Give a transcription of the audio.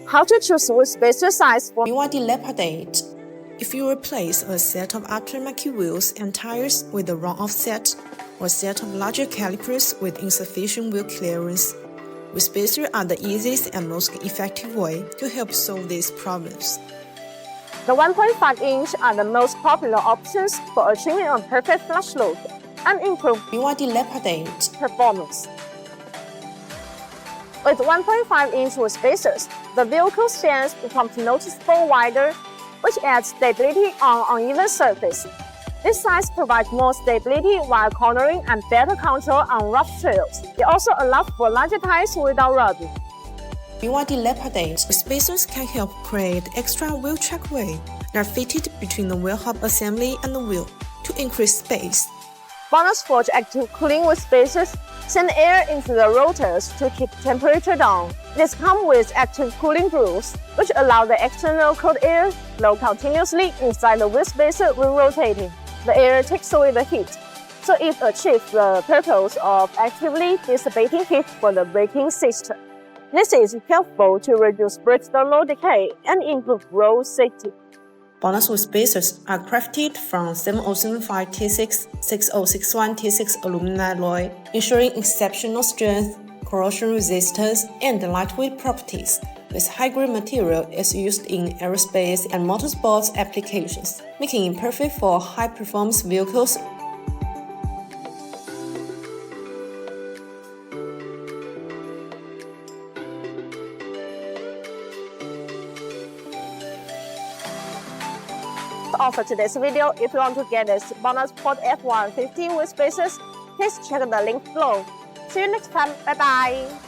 How to choose which spacer size for BYD Leopard 8. If you replace a set of aftermarket wheels and tires with the wrong offset, or a set of larger calipers with insufficient wheel clearance, wheel spacers are the easiest and most effective way to help solve these problems. the 1.5-inch are the most popular options for achieving a perfect flush look and improve BYD Leopard 8. performance. With 1.5-inch wheel spacers, the vehicle stance becomes noticeably wider, which adds stability on uneven surface. This size provides more stability while cornering and better control on rough trails. It also allows for larger tires without rubbing. BYD Leopard 8 spacers can help create extra wheel trackway that are fitted between the wheel hub assembly and the wheel to increase space. BONOSS Forge Active Cooling with spacers send air into the rotors to keep temperature down. This comes with active cooling grooves, which allow the external cold air flow continuously inside the wheel spacer when rotating. The air takes away the heat, so it achieves the purpose of actively dissipating heat for the braking system. This is helpful to reduce brake thermal decay and improve road safety. BONOSS wheel spacers are crafted from 7075-T6, 6061-T6 aluminum alloy, ensuring exceptional strength, corrosion resistance, and lightweight properties. This high-grade material is used in aerospace and motorsports applications, making it perfect for high-performance vehicles. All for today's video. If you want to get this BONOSS Port F115 with spacers, please check the link below. See you next time. Bye bye.